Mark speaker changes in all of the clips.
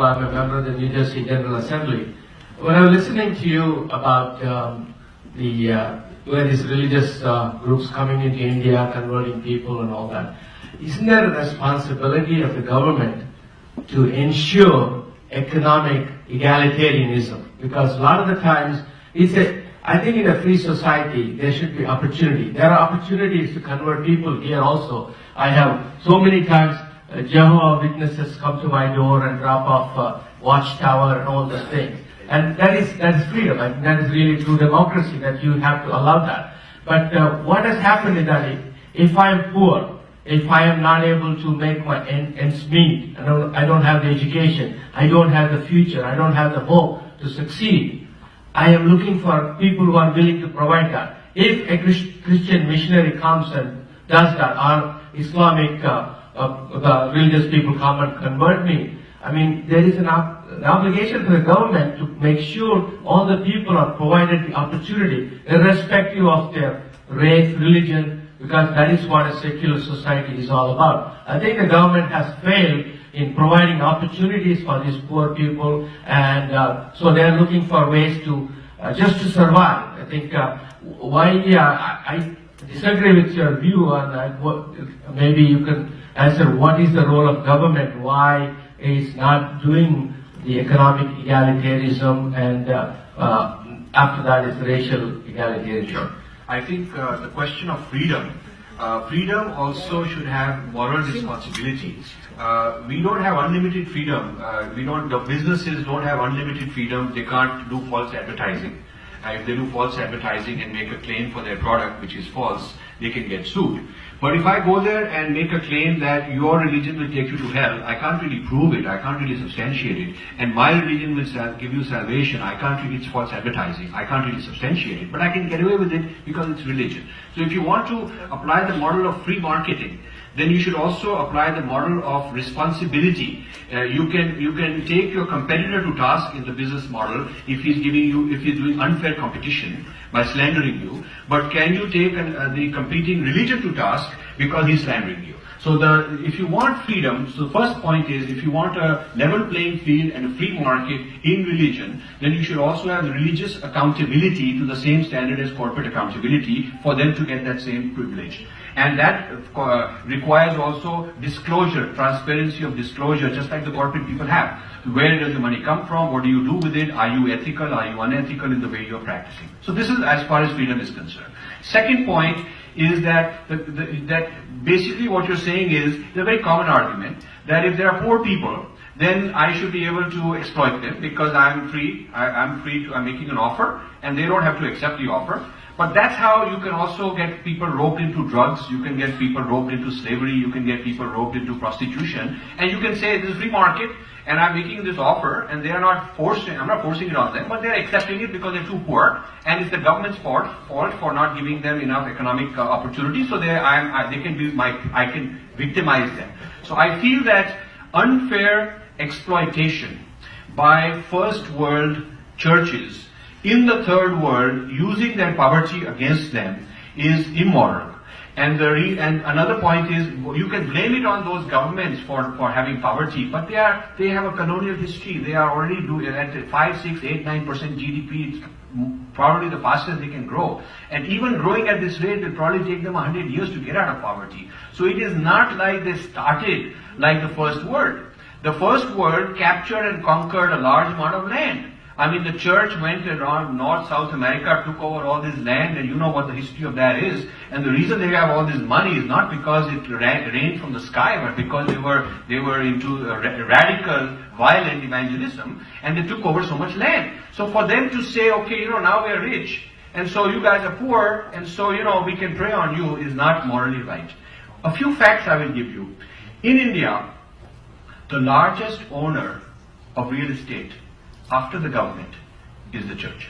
Speaker 1: I'm a member of the New Jersey General Assembly. When I was listening to you about various religious groups coming into India, converting people and all that, isn't there a responsibility of the government to ensure economic egalitarianism? Because a lot of the times, I think in a free society, there should be opportunity. There are opportunities to convert people here also. I have so many times Jehovah's Witnesses come to my door and drop off watchtower and all those things. And that is freedom. I think that is really true democracy, that you have to allow that. But what has happened is that if I am poor, if I am not able to make my ends meet, I don't have the education, I don't have the future, I don't have the hope to succeed, I am looking for people who are willing to provide that. If a Christian missionary comes and does that, or Islamic the religious people come and convert me, I mean, there is an obligation for the government to make sure all the people are provided the opportunity, irrespective of their race, religion, because that is what a secular society is all about. I think the government has failed in providing opportunities for these poor people, and so they are looking for ways to just to survive. I think I disagree with your view on that. Maybe you can answer what is the role of government, why it's not doing the economic egalitarianism, and after that is racial egalitarianism.
Speaker 2: Sure. I think the question of freedom, freedom also should have moral responsibilities. We don't have unlimited freedom. The businesses don't have unlimited freedom. They can't do false advertising. If they do false advertising and make a claim for their product which is false, they can get sued. But if I go there and make a claim that your religion will take you to hell, I can't really prove it, I can't really substantiate it, and my religion will give you salvation, I can't really, it's false advertising, I can't really substantiate it, but I can get away with it because it's religion. So if you want to apply the model of free marketing, then you should also apply the model of responsibility. You can take your competitor to task in the business model if he's doing unfair competition by slandering you, but can you take the competing religion to task because he's slandering you? So if you want freedom, so the first point is, if you want a level playing field and a free market in religion, then you should also have religious accountability to the same standard as corporate accountability for them to get that same privilege. And that requires also disclosure, transparency of disclosure, just like the corporate people have. Where does the money come from? What do you do with it? Are you ethical? Are you unethical in the way you're practicing? So this is as far as freedom is concerned. Second point is that basically what you're saying is, the very common argument, that if there are poor people, then I should be able to exploit them because I'm free, I'm making an offer, and they don't have to accept the offer. But that's how you can also get people roped into drugs, you can get people roped into slavery, you can get people roped into prostitution, and you can say this is free market, and I'm making this offer, and they are not I'm not forcing it on them, but they're accepting it because they're too poor, and it's the government's fault for not giving them enough economic opportunity, so I can victimize them. So I feel that unfair exploitation by first world churches in the third world, using their poverty against them, is immoral. And another point is, you can blame it on those governments for having poverty, but they have a colonial history. They are already at 5, 6, 8, 9% GDP. It's probably the fastest they can grow. And even growing at this rate will probably take them 100 years to get out of poverty. So it is not like they started like the first world. The first world captured and conquered a large amount of land. I mean, the church went around North, South America, took over all this land, and you know what the history of that is. And the reason they have all this money is not because it rained from the sky, but because they were into radical, violent evangelism, and they took over so much land. So for them to say, okay, now we are rich, and so you guys are poor, and so, we can prey on you, is not morally right. A few facts I will give you. In India, the largest owner of real estate after the government is the church.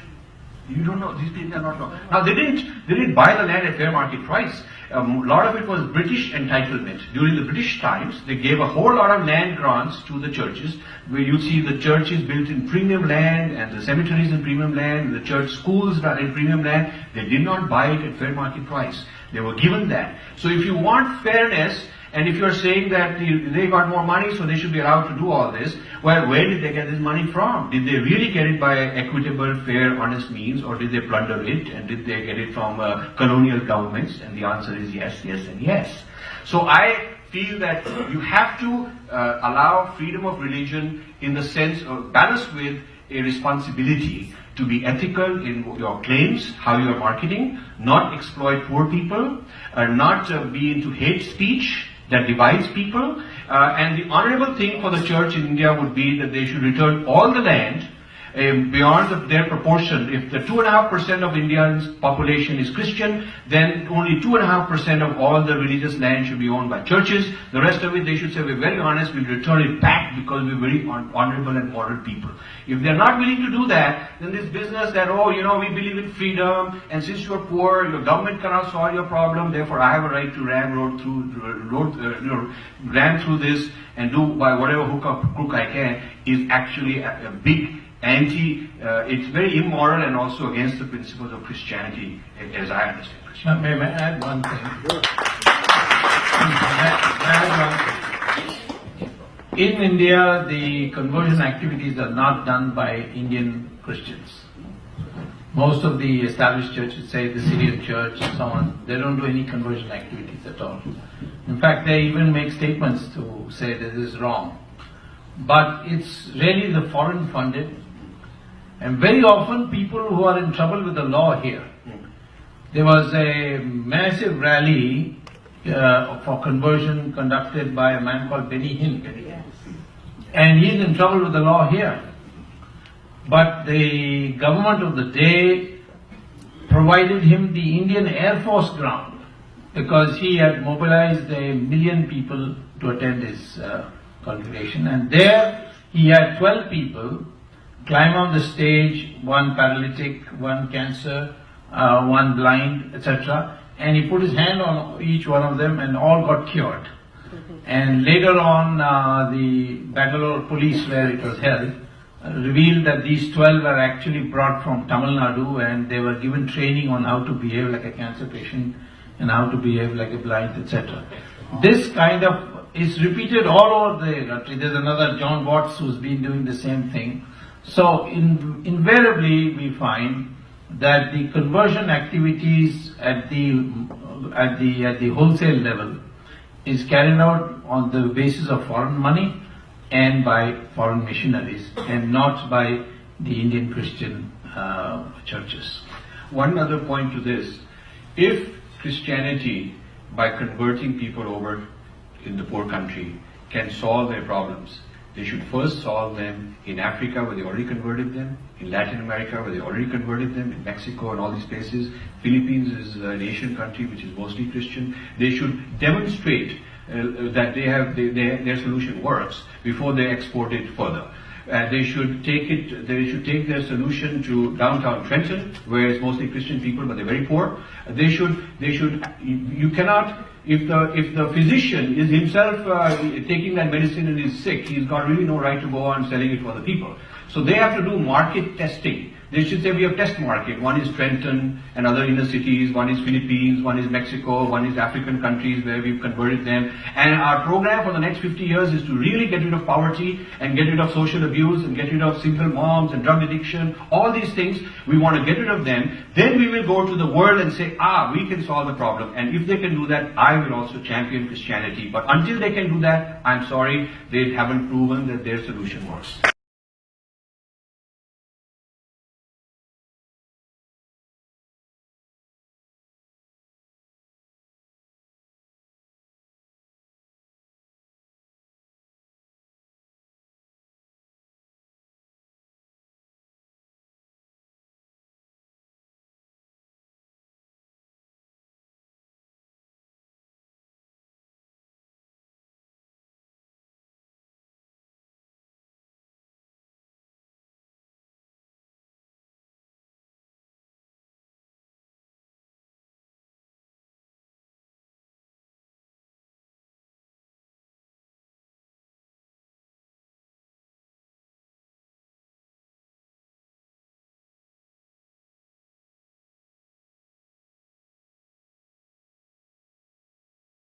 Speaker 2: You don't know, these people are not know. Now they didn't buy the land at fair market price. A lot of it was British entitlement. During the British times, they gave a whole lot of land grants to the churches, where you see the churches built in premium land, and the cemeteries in premium land, the church schools are in premium land. They did not buy it at fair market price. They were given that. So if you want fairness And if you're saying that they got more money, so they should be allowed to do all this, well, where did they get this money from? Did they really get it by equitable, fair, honest means, or did they plunder it? And did they get it from colonial governments? And the answer is yes, yes, and yes. So I feel that you have to allow freedom of religion in the sense of balanced with a responsibility to be ethical in your claims, how you are marketing, not exploit poor people, not be into hate speech that divides people. And the honorable thing for the church in India would be that they should return all the land beyond their proportion. If the 2.5% of India's population is Christian, then only 2.5% of all the religious land should be owned by churches. The rest of it, they should say, we're very honest, we'll return it back because we're very honorable and moral people. If they're not willing to do that, then this business that, oh, you know, we believe in freedom, and since you're poor, your government cannot solve your problem, therefore I have a right to ram through this and do by whatever crook I can, is actually a big it's very immoral and also against the principles of Christianity, as I understand Christianity.
Speaker 3: May I add one thing? In India, the conversion activities are not done by Indian Christians. Most of the established churches, say the Syrian church and so on, they don't do any conversion activities at all. In fact, they even make statements to say that this is wrong. But it's really the foreign funded. And very often people who are in trouble with the law here. There was a massive rally for conversion conducted by a man called Benny Hinn. And he's in trouble with the law here. But the government of the day provided him the Indian Air Force ground because he had mobilized 1 million people to attend his congregation. And there he had 12 people climb on the stage, one paralytic, one cancer, one blind, etc. And he put his hand on each one of them and all got cured. And later on, the Bangalore police, where it was held, revealed that these 12 were actually brought from Tamil Nadu and they were given training on how to behave like a cancer patient and how to behave like a blind, etc. This kind of is repeated all over the country. There's another John Watts who's been doing the same thing. So invariably we find that the conversion activities at the wholesale level is carried out on the basis of foreign money and by foreign missionaries and not by the Indian Christian churches.
Speaker 2: One other point to this, if Christianity, by converting people over in the poor country, can solve their problems, they should first solve them in Africa where they already converted them, in Latin America where they already converted them, in Mexico and all these places. Philippines is an Asian country which is mostly Christian. They should demonstrate that their solution works before they export it further. They should take their solution to downtown Trenton, where it's mostly Christian people, but they're very poor. You cannot, if the physician is himself taking that medicine and is sick, he's got really no right to go on selling it to other people. So they have to do market testing. They should say we have test market. One is Trenton and other inner cities, one is Philippines, one is Mexico, one is African countries where we've converted them. And our program for the next 50 years is to really get rid of poverty and get rid of social abuse and get rid of single moms and drug addiction. All these things, we want to get rid of them. Then we will go to the world and say, we can solve the problem. And if they can do that, I will also champion Christianity. But until they can do that, I'm sorry, they haven't proven that their solution works.